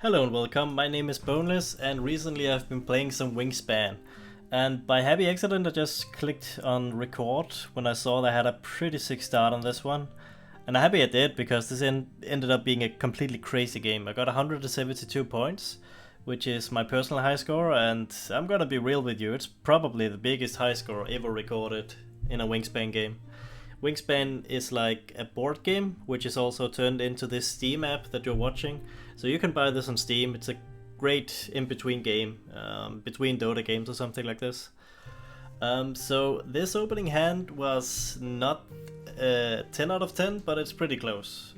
Hello and welcome, my name is Boneless and recently I've been playing some Wingspan. And by happy accident I just clicked on record when I saw that I had a pretty sick start on this one. And I'm happy I did because this ended up being a completely crazy game. I got 172 points, which is my personal high score, and I'm gonna be real with you, it's probably the biggest high score ever recorded in a Wingspan game. Wingspan is like a board game, which is also turned into this Steam app that you're watching. So you can buy this on Steam. It's a great in-between game, between Dota games or something like this. So this opening hand was not 10 out of 10, but it's pretty close.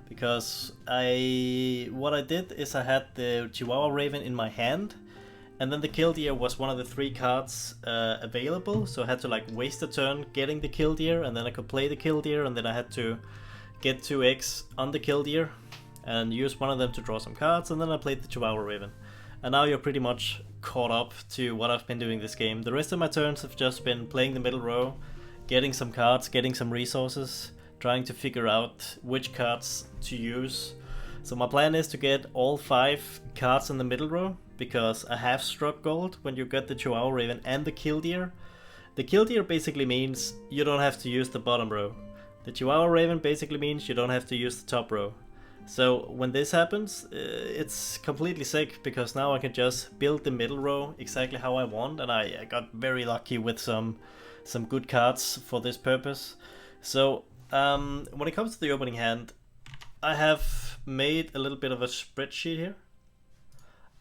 Because what I did is I had the Chihuahua Raven in my hand, and then the Killdeer was one of the 3 cards available, so I had to like waste a turn getting the Killdeer, and then I could play the Killdeer, and then I had to get 2x on the Killdeer and use one of them to draw some cards, and then I played the Chihuahua Raven. And now you're pretty much caught up to what I've been doing this game. The rest of my turns have just been playing the middle row, getting some cards, getting some resources, trying to figure out which cards to use. So my plan is to get all 5 cards in the middle row, because I have struck gold when you get the Chihuahua Raven and the Killdeer. The Killdeer basically means you don't have to use the bottom row. The Chihuahua Raven basically means you don't have to use the top row. So when this happens, it's completely sick, because now I can just build the middle row exactly how I want, and I got very lucky with some good cards for this purpose. So when it comes to the opening hand, I have made a little bit of a spreadsheet here.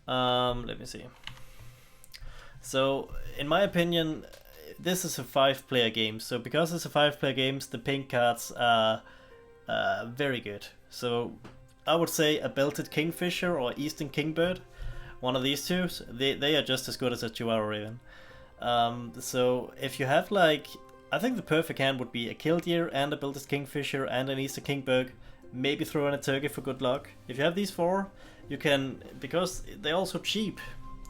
Let me see. So, in my opinion, this is a 5-player game. So, because it's a 5-player game, the pink cards are very good. So, I would say a Belted Kingfisher or Eastern Kingbird, one of these two, they are just as good as a Chihuahua Raven. So, if you have like, I think the perfect hand would be a Killdeer and a Belted Kingfisher and an Eastern Kingbird. Maybe throw in a turkey for good luck. If you have these 4, you can, because they're also cheap,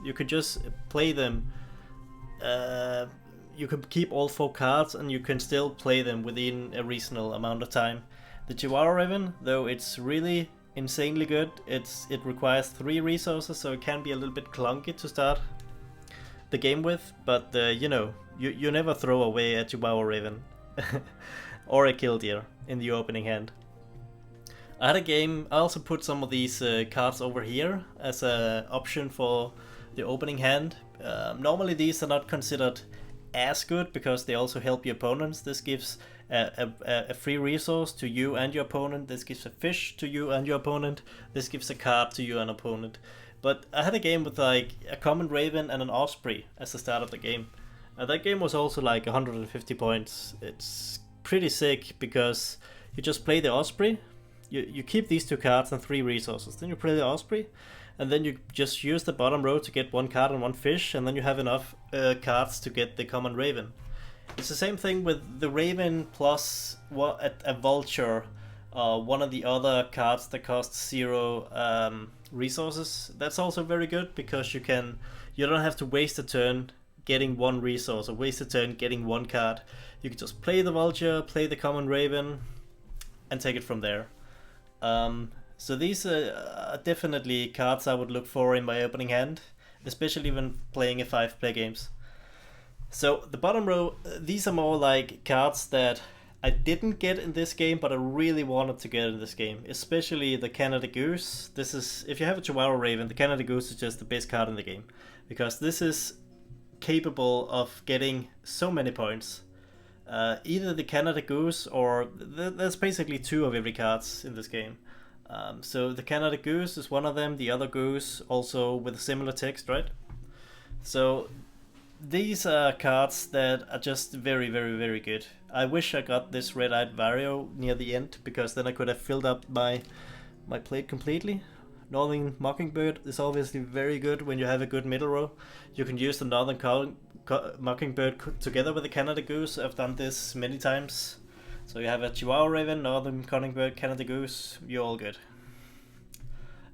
you could just play them. You can keep all 4 cards and you can still play them within a reasonable amount of time. The Chihuahua Raven, though it's really insanely good, it requires 3 resources, so it can be a little bit clunky to start the game with, but you know, you never throw away a Chihuahua Raven or a Killdeer in the opening hand. I had a game, I also put some of these cards over here as an option for the opening hand. Normally these are not considered as good because they also help your opponents. This gives a free resource to you and your opponent. This gives a fish to you and your opponent. This gives a card to you and opponent. But I had a game with like a common raven and an osprey as the start of the game. That game was also like 150 points. It's pretty sick because you just play the osprey. You keep these 2 cards and 3 resources. Then you play the osprey, and then you just use the bottom row to get 1 card and 1 fish, and then you have enough cards to get the common raven. It's the same thing with the raven plus a vulture, one of the other cards that costs 0 resources. That's also very good because you don't have to waste a turn getting 1 resource or waste a turn getting 1 card. You can just play the vulture, play the common raven, and take it from there. So these are definitely cards I would look for in my opening hand, especially when playing a 5-player games. So the bottom row, these are more like cards that I didn't get in this game, but I really wanted to get in this game, especially the Canada Goose. This is, if you have a Chihuahua Raven, the Canada Goose is just the best card in the game, because this is capable of getting so many points. Either the Canada Goose or there's basically 2 of every cards in this game. So the Canada Goose is one of them, the other goose also with a similar text, right? So these are cards that are just very, very, very good. I wish I got this red-eyed Vario near the end, because then I could have filled up my plate completely. Northern Mockingbird is obviously very good when you have a good middle row. You can use the Northern Mockingbird together with the Canada Goose. I've done this many times. So you have a Chihuahua Raven, Northern Mockingbird, Canada Goose, you're all good.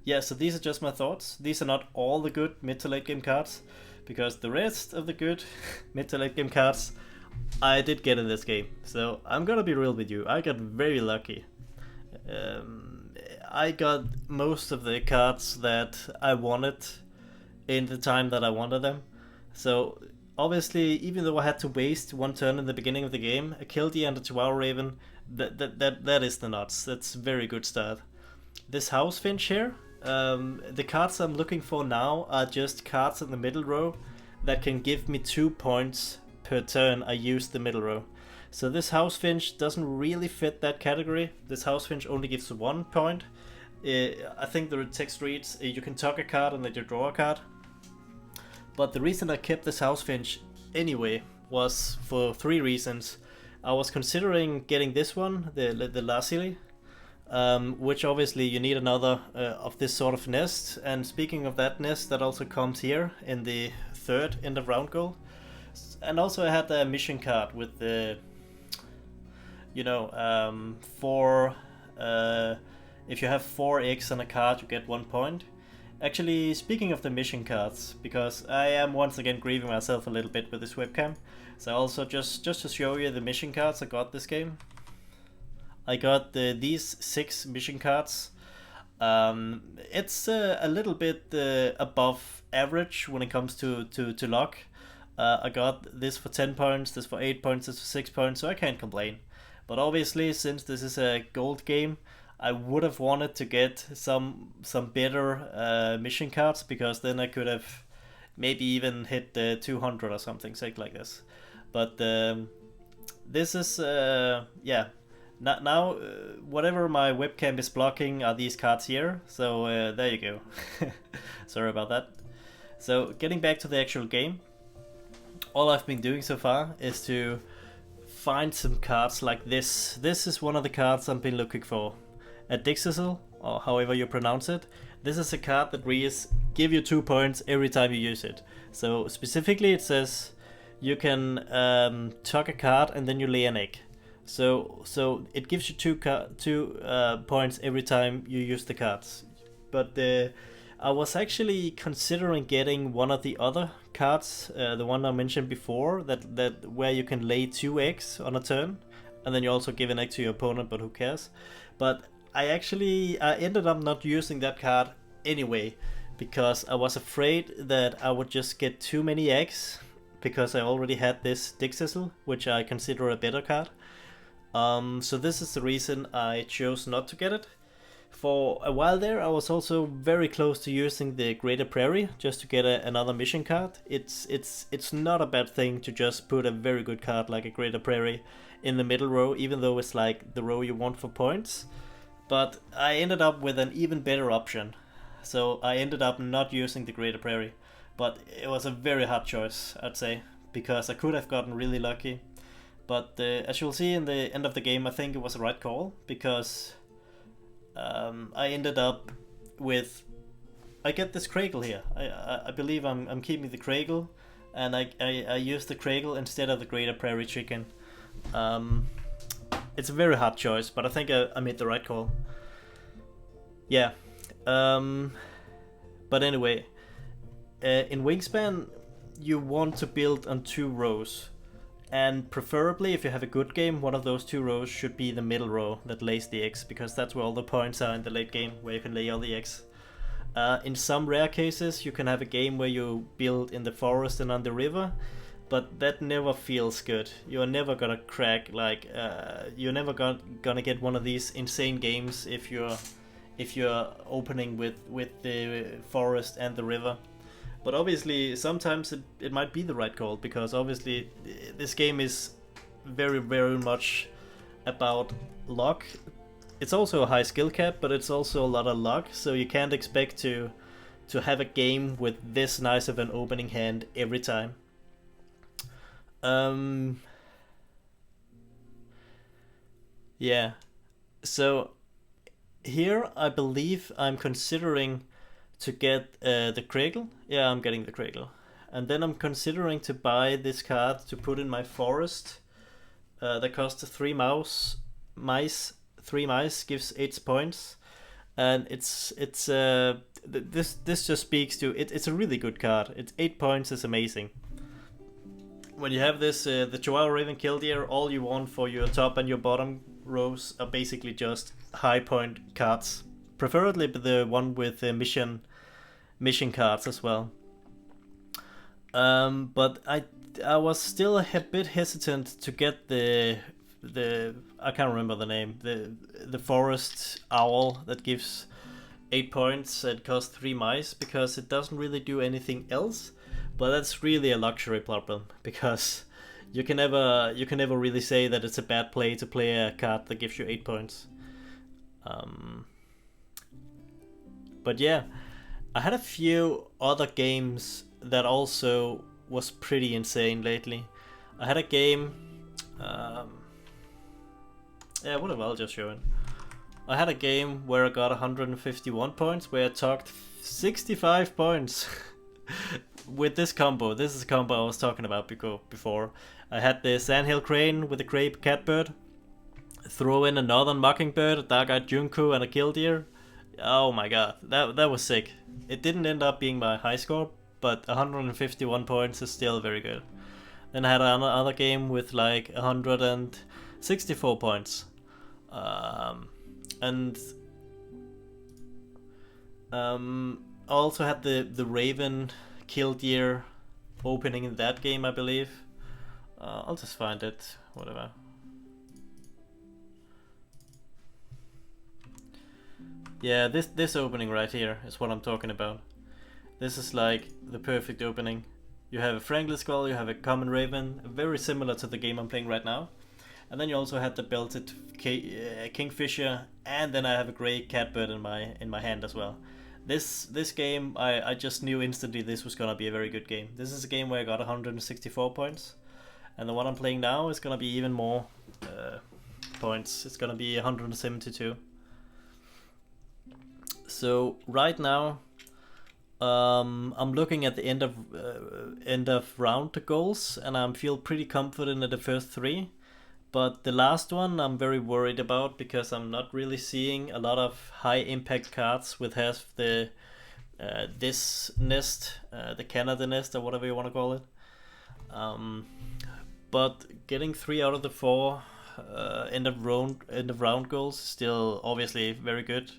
Yeah, so these are just my thoughts. These are not all the good mid to late game cards, because the rest of the good mid to late game cards I did get in this game. So I'm gonna be real with you, I got very lucky. I got most of the cards that I wanted in the time that I wanted them. So obviously, even though I had to waste one turn in the beginning of the game, a Killdeer and a Chihuahua Raven, that is the nuts. That's a very good start. This House Finch here, the cards I'm looking for now are just cards in the middle row that can give me 2 points per turn I use the middle row. So this House Finch doesn't really fit that category. This House Finch only gives 1 point. I think the text reads, you can tug a card and then you draw a card. But the reason I kept this House Finch anyway was for 3 reasons. I was considering getting this one, the Lazuli, which obviously you need another of this sort of nest. And speaking of that nest, that also comes here in the 3rd end of round goal. And also I had a mission card with the, you know, if you have 4 eggs on a card, you get 1 point. Actually, speaking of the mission cards, because I am once again grieving myself a little bit with this webcam, so also just to show you the mission cards I got this game. I got these 6 mission cards. It's a little bit above average when it comes to luck. I got this for 10 points, this for 8 points, this for 6 points, so I can't complain. But obviously, since this is a gold game, I would have wanted to get some better mission cards, because then I could have maybe even hit the 200 or something like this. But this is yeah. Now whatever my webcam is blocking are these cards here. So there you go. Sorry about that. So getting back to the actual game, all I've been doing so far is to find some cards like this. This is one of the cards I've been looking for. A Dixisel, or however you pronounce it. This is a card that reads, give you 2 points every time you use it. So specifically it says you can tug a card and then you lay an egg. So it gives you 2 points every time you use the cards. But I was actually considering getting one of the other cards, the one I mentioned before, that where you can lay 2 eggs on a turn, and then you also give an egg to your opponent, but who cares? But I ended up not using that card anyway, because I was afraid that I would just get too many eggs, because I already had this Dixisel, which I consider a better card. So this is the reason I chose not to get it. For a while there, I was also very close to using the Greater Prairie just to get another mission card. It's not a bad thing to just put a very good card like a Greater Prairie in the middle row, even though it's like the row you want for points. But I ended up with an even better option. So I ended up not using the Greater Prairie. But it was a very hard choice, I'd say, because I could have gotten really lucky. But as you'll see in the end of the game, I think it was the right call, because I ended up with... I get this Craigle here. I believe I'm keeping the Craigle, and I use the Craigle instead of the Greater Prairie Chicken. It's a very hard choice, but I think I made the right call. Yeah. But anyway, in Wingspan, you want to build on 2 rows. And preferably, if you have a good game, one of those 2 rows should be the middle row that lays the eggs, because that's where all the points are in the late game, where you can lay all the eggs. In some rare cases, you can have a game where you build in the forest and on the river, but that never feels good. You're never gonna crack, like, you're never gonna get one of these insane games if you're opening with the forest and the river. But obviously, sometimes it might be the right call, because obviously this game is very, very much about luck. It's also a high skill cap, but it's also a lot of luck, so you can't expect to have a game with this nice of an opening hand every time. Yeah, so here I believe I'm considering to get the Craigle. Yeah, I'm getting the Craigle. And then I'm considering to buy this card to put in my forest. That costs 3 mice. 3 mice gives 8 points. And this just speaks to it. It's a really good card. It's 8 points is amazing. When you have this, the Chihuahua Raven Killdeer, all you want for your top and your bottom rows are basically just high point cards, preferably the one with the mission cards as well. But I was still a bit hesitant to get the I can't remember the name, the forest owl that gives 8 points and costs 3 mice, because it doesn't really do anything else. But that's really a luxury problem, because you can never really say that it's a bad play to play a card that gives you 8 points. But yeah, I had a few other games that also was pretty insane lately. I had a game. Yeah, what have I just shown? I had a game where I got 151 points, where I took 65 points with this combo. This is a combo I was talking about before. I had the Sandhill Crane with a Grey Catbird, throw in a Northern Mockingbird, a Dark-Eyed Junko, and a Killdeer. Oh my god, that was sick. It didn't end up being my high score, but 151 points is still very good. Then I had another game with like 164 points. And also had the Raven Killdeer opening in that game, I believe. I'll just find it, whatever. Yeah, this opening right here is what I'm talking about. This is like the perfect opening. You have a Franklin Skull, you have a common Raven, very similar to the game I'm playing right now. And then you also had the belted Kingfisher, and then I have a Grey Catbird in my hand as well. This game, I just knew instantly this was gonna be a very good game. This is a game where I got 164 points, and the one I'm playing now is gonna be even more points. It's gonna be 172. So right now, I'm looking at the end of round goals, and I feel pretty confident at the first 3. But the last one I'm very worried about, because I'm not really seeing a lot of high impact cards with the this nest, the Canada nest, or whatever you want to call it. But getting 3 out of the 4 end of round goals is still obviously very good.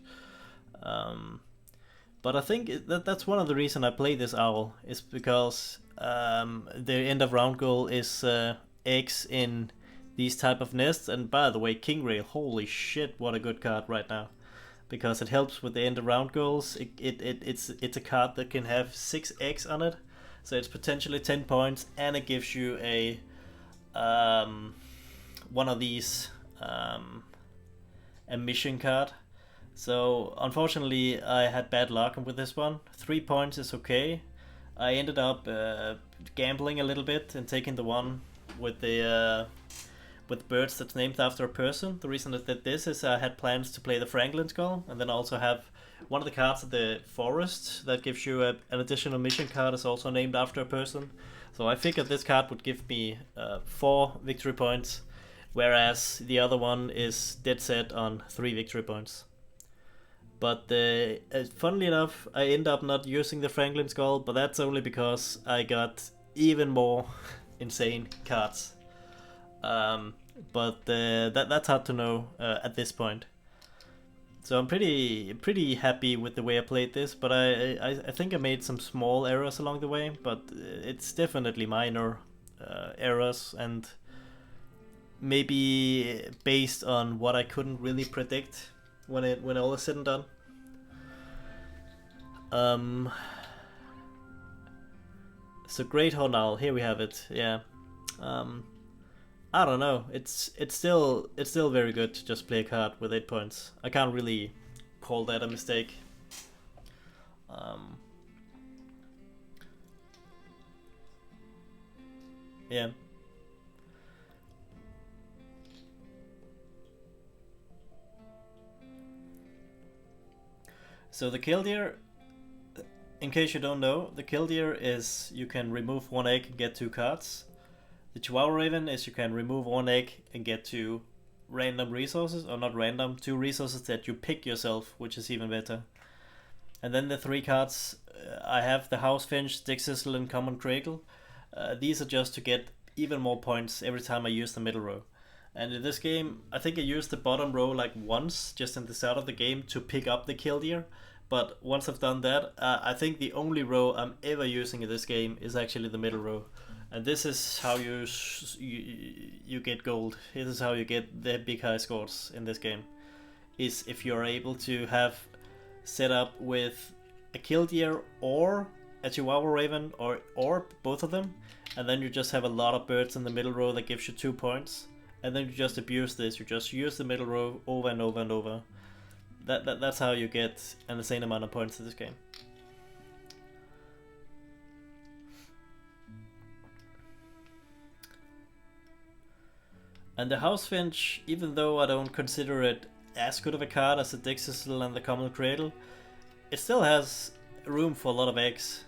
But I think that's one of the reasons I play this owl, is because the end of round goal is eggs in these type of nests. And by the way, Kingrail, holy shit, what a good card right now, because it helps with the end of round goals. It's a card that can have 6 eggs on it, so it's potentially 10 points, and it gives you a one of these a mission card. So unfortunately I had bad luck with this one. 3 points is okay. I ended up gambling a little bit and taking the one with the with birds that's named after a person. The reason I did this is I had plans to play the Franklin Skull, and then also have one of the cards of the forest that gives you an additional mission card is also named after a person. So I figured this card would give me 4 victory points, whereas the other one is dead set on 3 victory points. But funnily enough, I end up not using the Franklin Skull, but that's only because I got even more insane cards. But that's hard to know at this point. So I'm pretty happy with the way I played this, but I think I made some small errors along the way, but it's definitely minor errors, and maybe based on what I couldn't really predict when all is said and done. So Great Horned Owl, here we have it. Yeah. I don't know. It's still very good to just play a card with 8 points. I can't really call that a mistake. Yeah. So the Killdeer, in case you don't know, the Killdeer is you can remove 1 egg and get 2 cards. The Chihuahua Raven is you can remove 1 egg and get 2 random resources, or not random, 2 resources that you pick yourself, which is even better. And then the 3 cards, I have the House Finch, Stick Sizzle, and Common Cradle. These are just to get even more points every time I use the middle row. And in this game, I think I used the bottom row like once, just in the start of the game, to pick up the kill deer. But once I've done that, I think the only row I'm ever using in this game is actually the middle row. And this is how you get gold. This is how you get the big high scores in this game. Is if you're able to have set up with a kill deer or a chihuahua raven or both of them, and then you just have a lot of birds in the middle row that gives you 2 points. And then you just abuse this. You just use the middle row over and over and over. That's how you get an insane amount of points in this game. And the House Finch, even though I don't consider it as good of a card as the Dixisel and the Common Cradle, it still has room for a lot of eggs.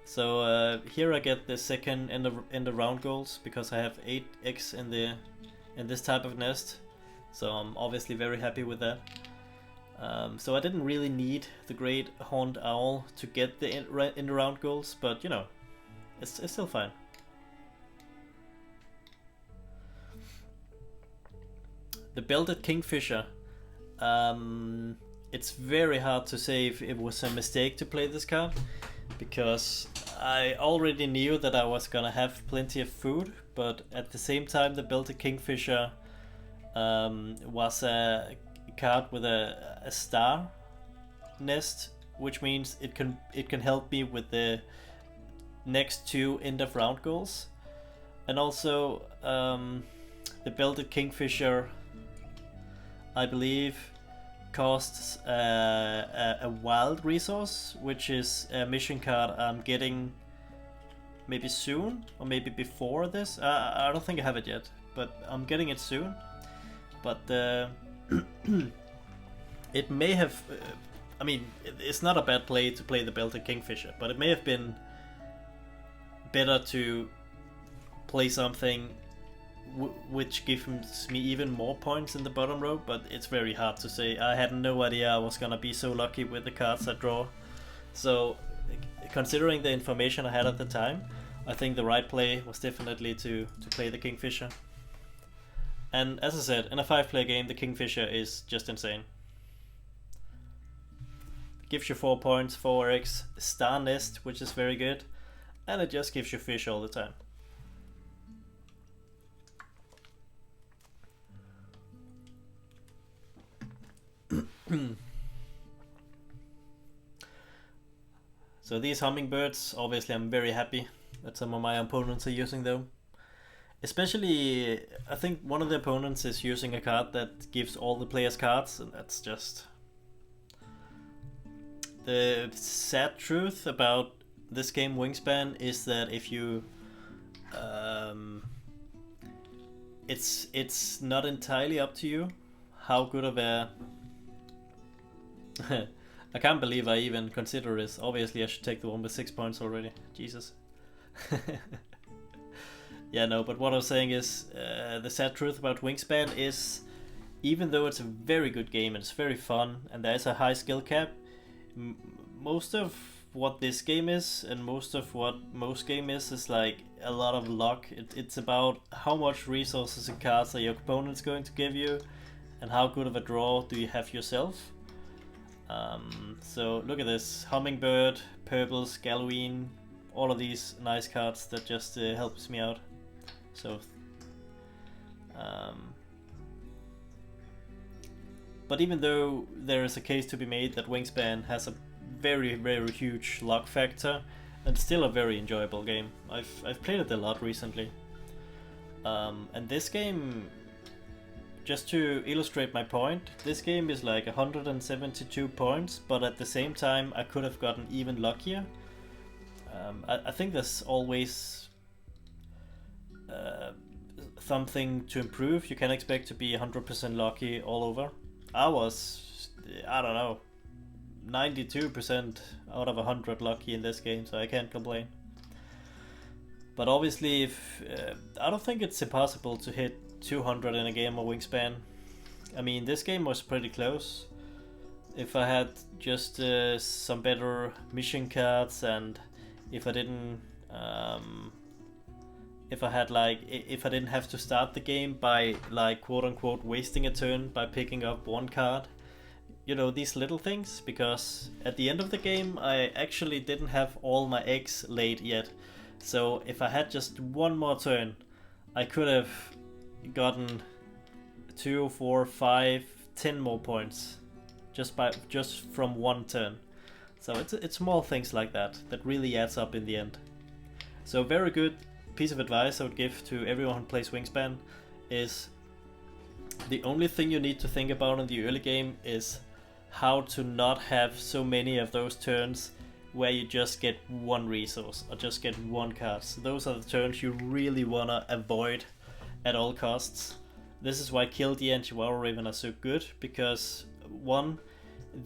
So here I get the second in the round goals because I have 8 eggs in this type of nest. So I'm obviously very happy with that. So I didn't really need the Great Horned Owl to get the in the round goals, but you know, it's still fine. The Belted Kingfisher. It's very hard to say if it was a mistake to play this card, because I already knew that I was gonna have plenty of food, but at the same time the Belted Kingfisher was a card with a star nest, which means it can help me with the next 2 end of round goals. And also the Belted Kingfisher, I believe, costs a wild resource, which is a mission card I'm getting maybe soon or maybe before this. I don't think I have it yet, but I'm getting it soon. But it may have, I mean, it's not a bad play to play the Belted Kingfisher, but it may have been better to play something which gives me even more points in the bottom row, but it's very hard to say. I had no idea I was gonna be so lucky with the cards I draw. So considering the information I had at the time, I think the right play was definitely to play the Kingfisher. And as I said, in a 5-player game, the Kingfisher is just insane. It gives you 4 points, 4 eggs, star nest, which is very good, and it just gives you fish all the time. So these hummingbirds, obviously I'm very happy that some of my opponents are using them. Especially, I think one of the opponents is using a card that gives all the players cards, and that's just... The sad truth about this game Wingspan is that if you... it's not entirely up to you how good of a... I can't believe I even consider this. Obviously I should take the one with 6 points already. Jesus. Yeah, no, but what I was saying is the sad truth about Wingspan is, even though it's a very good game and it's very fun and there's a high skill cap, most of what this game is and most of what most game is like a lot of luck. It's about how much resources and cards are your opponent's going to give you and how good of a draw do you have yourself. So look at this, Hummingbird, Purples, Galloween, all of these nice cards that just helps me out. So, but even though there is a case to be made that Wingspan has a very, very huge luck factor, it's still a very enjoyable game. I've played it a lot recently. And this game, just to illustrate my point, this game is like 172 points, but at the same time I could have gotten even luckier. I think there's always something to improve. You can expect to be 100% lucky all over. I was, I don't know, 92% out of 100 lucky in this game, so I can't complain. But obviously, if I don't think it's impossible to hit 200 in a game of Wingspan. I mean, this game was pretty close. If I had just some better mission cards, and if I didn't if I had like, if I didn't have to start the game by like quote unquote wasting a turn by picking up one card. You know, these little things, because at the end of the game I actually didn't have all my eggs laid yet. So if I had just one more turn, I could have gotten 2, 4, 5, 10 more points just from one turn. So it's small things like that that really adds up in the end. So very good piece of advice I would give to everyone who plays Wingspan is the only thing you need to think about in the early game is how to not have so many of those turns where you just get one resource or just get one card. So those are the turns you really wanna avoid at all costs. This is why Kill the and Chihuahua Raven are so good, because one,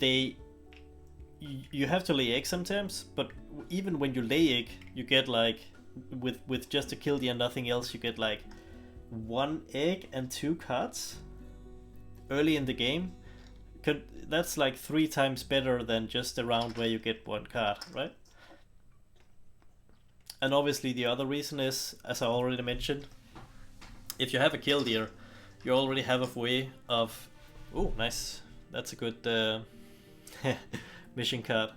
you have to lay egg sometimes, but even when you lay egg, you get like with just a Kill the and nothing else, you get like 1 egg and 2 cards early in the game. That's like 3 times better than just a round where you get 1 card, right? And obviously the other reason is, as I already mentioned, if you have a Killdeer, you already have a way of... Oh, nice. That's a good mission card.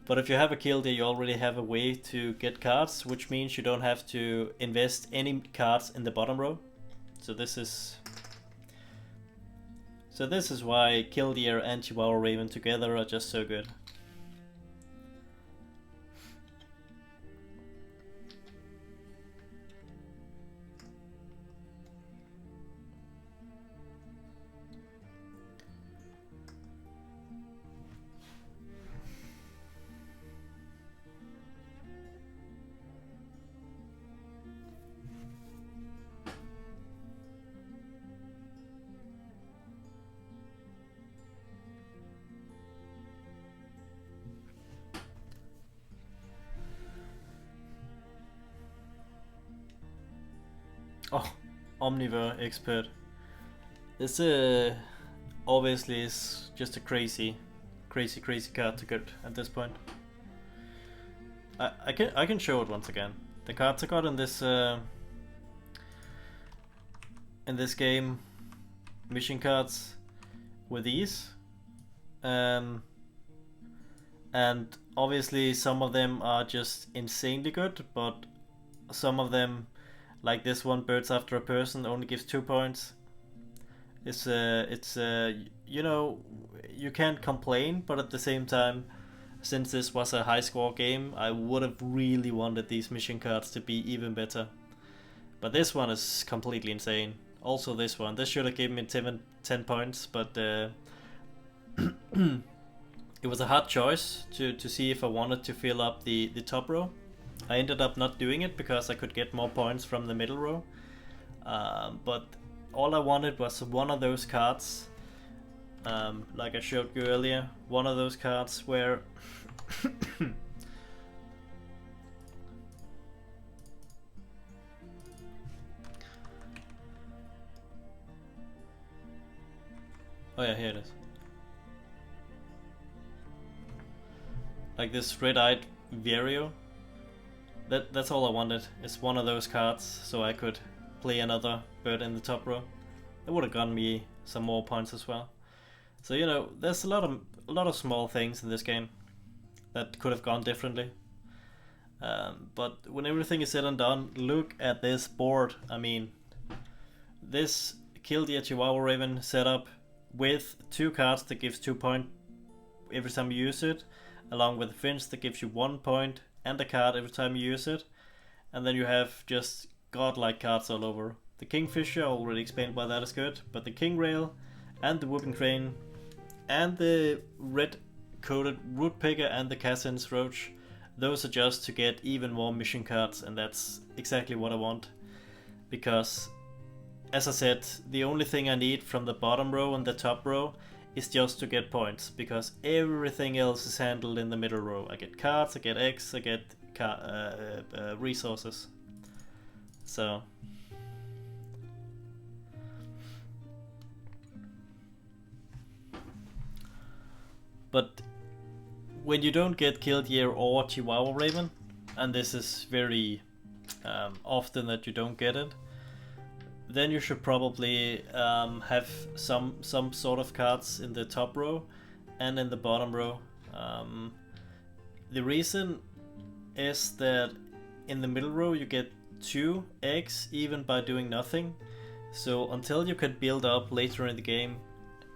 But if you have a Killdeer, you already have a way to get cards, which means you don't have to invest any cards in the bottom row. So this is why Killdeer and Chihuahua Raven together are just so good. Oh, Omnivore Expert. This obviously is just a crazy card to get at this point. I can show it once again. The cards I got in this game, mission cards, were these, and obviously some of them are just insanely good, but some of them, like this one, Birds After a Person, only gives 2 points. It's you know, you can't complain, but at the same time, since this was a high score game, I would have really wanted these mission cards to be even better. But this one is completely insane. Also this should have given me 10 points, but it was a hard choice to see if I wanted to fill up the top row. I ended up not doing it because I could get more points from the middle row. But all I wanted was one of those cards, like I showed you earlier, one of those cards where oh yeah, here it is. Like this red-eyed Vario. That's all I wanted. It's one of those cards, so I could play another bird in the top row. It would have gotten me some more points as well. So you know, there's a lot of small things in this game that could have gone differently. But when everything is said and done, look at this board. I mean, this Killdeer Chihuahua Raven setup with 2 cards that gives 2 points every time you use it, along with a Finch that gives you 1 point and a card every time you use it, and then you have just godlike cards all over. The Kingfisher, I already explained why that is good, but the King Rail and the Whooping Crane and the red coated Root Picker and the Cassin's Roach, those are just to get even more mission cards, and that's exactly what I want. Because, as I said, the only thing I need from the bottom row and the top row is just to get points, because everything else is handled in the middle row. I get cards, I get X, I get resources. So but when you don't get Killdeer or Chihuahua Raven, and this is very often that you don't get it, then you should probably have some sort of cards in the top row and in the bottom row. The reason is that in the middle row you get 2 eggs even by doing nothing. So until you can build up later in the game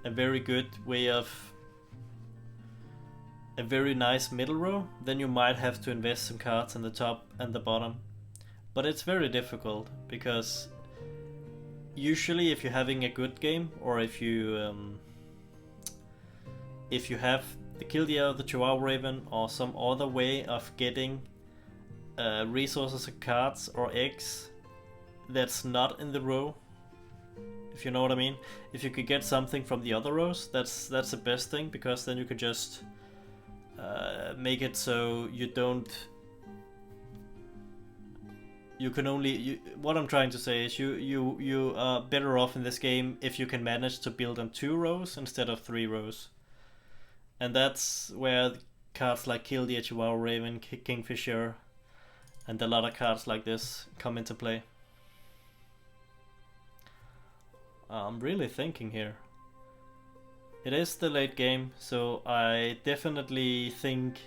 a very good way of a very nice middle row, then you might have to invest some cards in the top and the bottom. But it's very difficult because usually if you're having a good game, or if you have the kill the Chihuahua Raven or some other way of getting resources or cards or eggs that's not in the row, if you know what I mean. If you could get something from the other rows, that's the best thing, because then you could just make it so you don't. You can only. What I'm trying to say is you are better off in this game if you can manage to build on 2 rows instead of 3 rows. And that's where cards like Kill the Chihuahua Raven, Kingfisher, and a lot of cards like this come into play. I'm really thinking here. It is the late game, so I definitely think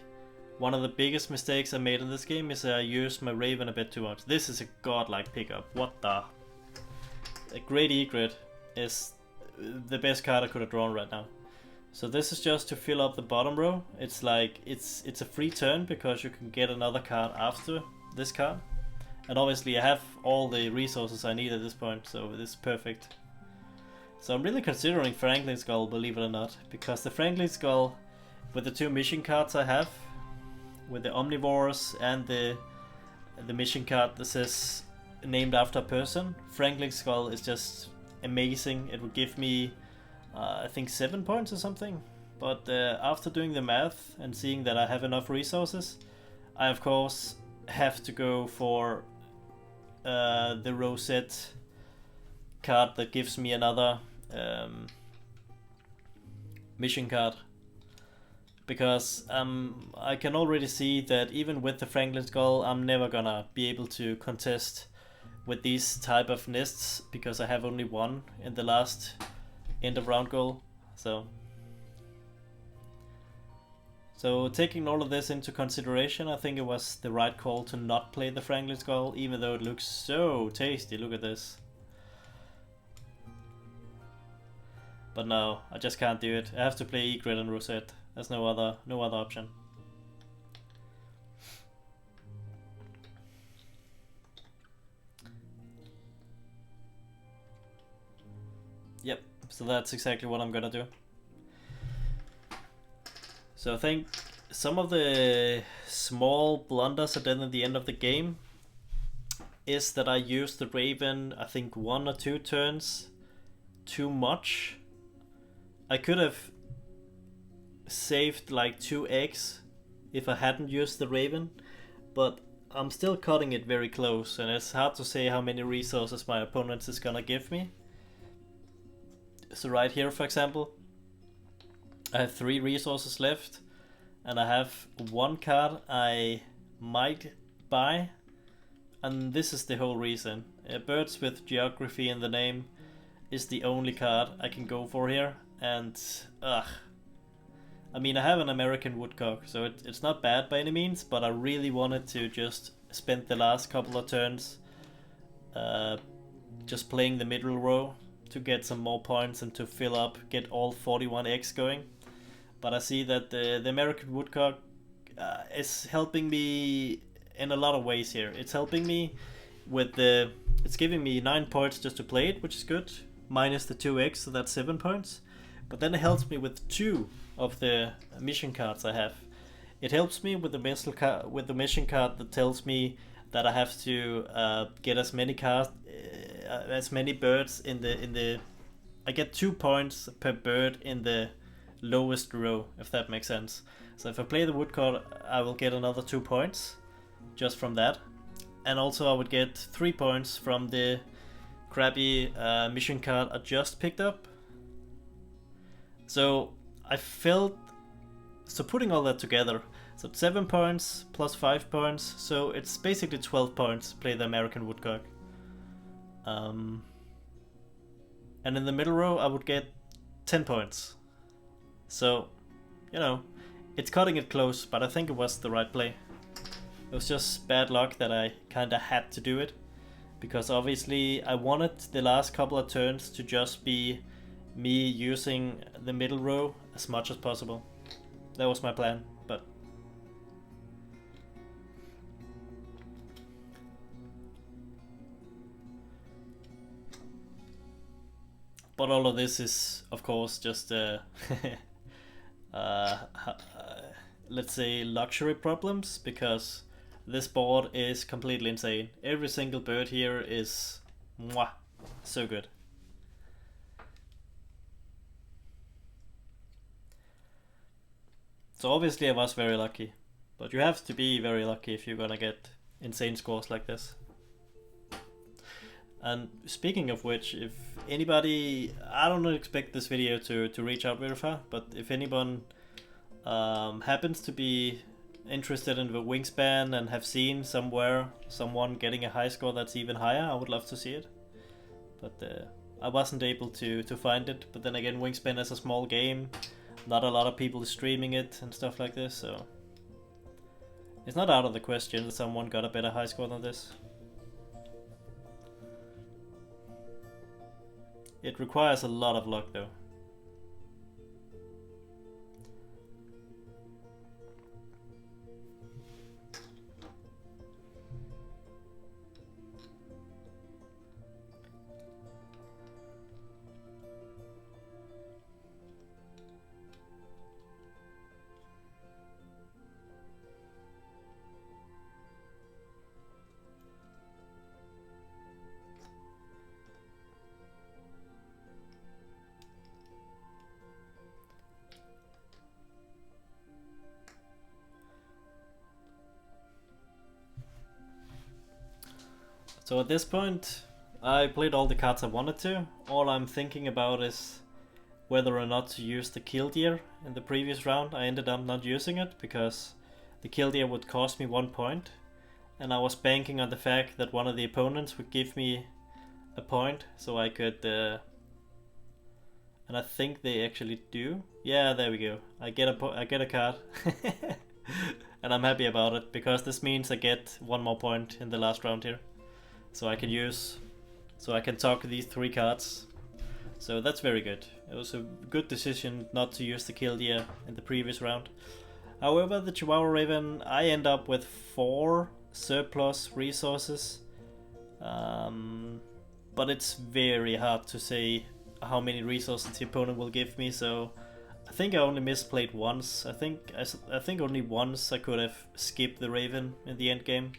one of the biggest mistakes I made in this game is I used my Raven a bit too much. This is a godlike pickup. What the? A Great Egret is the best card I could have drawn right now. So this is just to fill up the bottom row. It's like it's a free turn because you can get another card after this card. And obviously I have all the resources I need at this point, so this is perfect. So I'm really considering Franklin Skull, believe it or not, because the Franklin Skull with the 2 mission cards I have, with the Omnivores and the mission card that says named after a person, Franklin Skull is just amazing. It would give me I think 7 points or something, but after doing the math and seeing that I have enough resources, I of course have to go for the Rosette card that gives me another mission card, because I can already see that even with the Franklin Skull I'm never gonna be able to contest with these type of nests, because I have only 1 in the last end of round goal. So taking all of this into consideration, I think it was the right call to not play the Franklin Skull, even though it looks so tasty. Look at this. But no, I just can't do it. I have to play Egret and Rosette. There's no other option. Yep, so that's exactly what I'm gonna do. So I think some of the small blunders I did at the end of the game is that I used the Raven, I think 1 or 2 turns too much. I could have saved like 2 eggs if I hadn't used the Raven, but I'm still cutting it very close, and it's hard to say how many resources my opponent is gonna give me. So right here, for example, I have 3 resources left, and I have 1 card I might buy, and this is the whole reason. Birds with Geography in the name is the only card I can go for here, and I mean, I have an American Woodcock, so it's not bad by any means, but I really wanted to just spend the last couple of turns just playing the middle row to get some more points and to fill up, get all 41 eggs going. But I see that the American Woodcock is helping me in a lot of ways here. It's helping me with it's giving me 9 points just to play it, which is good, minus the 2 eggs, so that's 7 points. But then it helps me with 2 of the mission cards I have. It helps me with the mission card that tells me that I have to get as many cards, as many birds in the. I get 2 points per bird in the lowest row, if that makes sense. So if I play the Woodcock, I will get another 2 points just from that, and also I would get 3 points from the crappy mission card I just picked up. So I felt, so putting all that together, So it's 7 points plus 5 points, so it's basically 12 points to play the American Woodcock. And in the middle row I would get 10 points. So, you know, it's cutting it close, but I think it was the right play. It was just bad luck that I kinda had to do it, because obviously I wanted the last couple of turns to just be me using the middle row as much as possible. That was my plan, but all of this is, of course, just let's say luxury problems, because this board is completely insane. Every single bird here is mwah, so good. So obviously I was very lucky, but you have to be very lucky if you're gonna get insane scores like this. And speaking of which, if anybody, I don't expect this video to reach out very far, but if anyone happens to be interested in the Wingspan and have seen somewhere someone getting a high score that's even higher, I would love to see it. But I wasn't able to find it. But then again, Wingspan is a small game, not a lot of people streaming it and stuff like this, so it's not out of the question that someone got a better high score than this. It requires a lot of luck though. So at this point, I played all the cards I wanted to. All I'm thinking about is whether or not to use the killdeer in the previous round. I ended up not using it because the killdeer would cost me 1 point, and I was banking on the fact that one of the opponents would give me a point so I could and I think they actually do. Yeah, there we go. I get a card. And I'm happy about it because this means I get 1 more point in the last round here. So I can talk these 3 cards. So that's very good. It was a good decision not to use the killdeer in the previous round. However, the Chihuahua Raven, I end up with 4 surplus resources. But it's very hard to say how many resources the opponent will give me, so I think I only misplayed once. I think only once I could have skipped the Raven in the end game.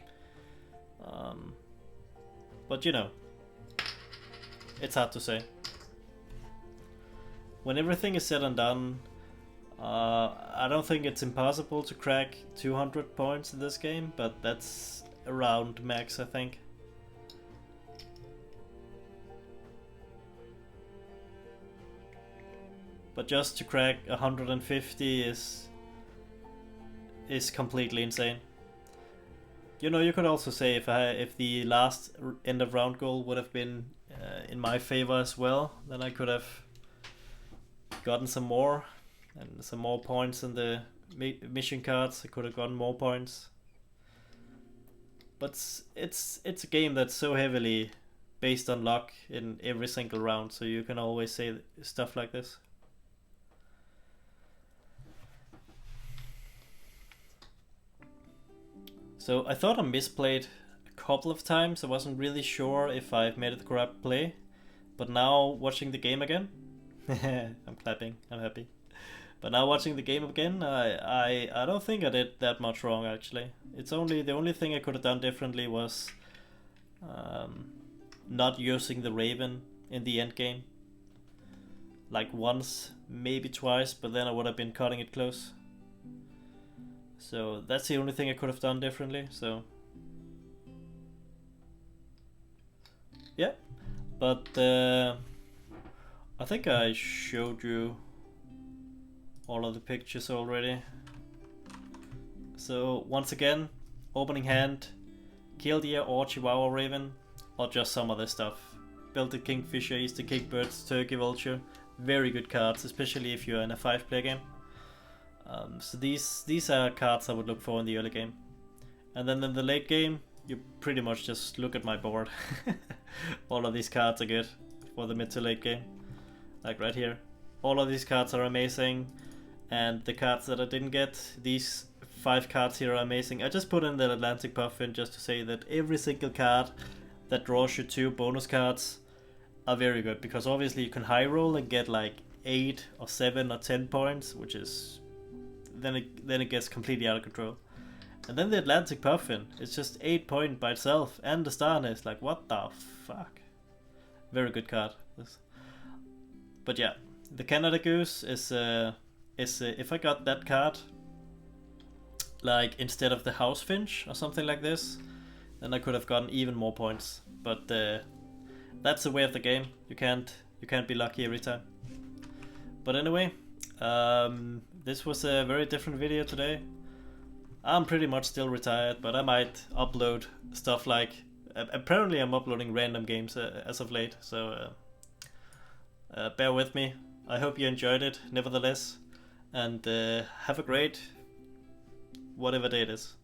But you know, it's hard to say. When everything is said and done, I don't think it's impossible to crack 200 points in this game, but that's around max, I think. But just to crack 150 is completely insane. You know, you could also say if the last end of round goal would have been in my favor as well, then I could have gotten some more points in the mission cards. I could have gotten more points. But it's a game that's so heavily based on luck in every single round, so you can always say stuff like this. So I thought I misplayed a couple of times. I wasn't really sure if I made it the correct play, but now watching the game again, I'm clapping, I'm happy. But now watching the game again, I don't think I did that much wrong actually. It's only the only thing I could have done differently was not using the Raven in the end game. Like once, maybe twice, but then I would have been cutting it close. So that's the only thing I could have done differently, so yeah. But I think I showed you all of the pictures already. So once again, opening hand, Killdeer or Chihuahua Raven, or just some other stuff. Belted Kingfisher, Easter Kickbirds, Turkey Vulture, very good cards, especially if you're in a 5-player game. So these are cards I would look for in the early game. And then in the late game, you pretty much just look at my board. All of these cards are good for the mid to late game. Like right here. All of these cards are amazing. And the cards that I didn't get, these 5 cards here are amazing. I just put in the Atlantic Puffin just to say that every single card that draws you 2 bonus cards are very good. Because obviously you can high roll and get like 8 or 7 or 10 points, which is... Then it gets completely out of control. And then the Atlantic Puffin, it's just 8 point by itself, and the Star Nest, like what the fuck. Very good card. But yeah, the Canada Goose is if I got that card, like instead of the House Finch or something like this, then I could have gotten even more points. But that's the way of the game. You can't be lucky every time. But anyway, this was a very different video today. I'm pretty much still retired, but I might upload stuff like... apparently I'm uploading random games as of late, so bear with me. I hope you enjoyed it, nevertheless, and have a great whatever day it is.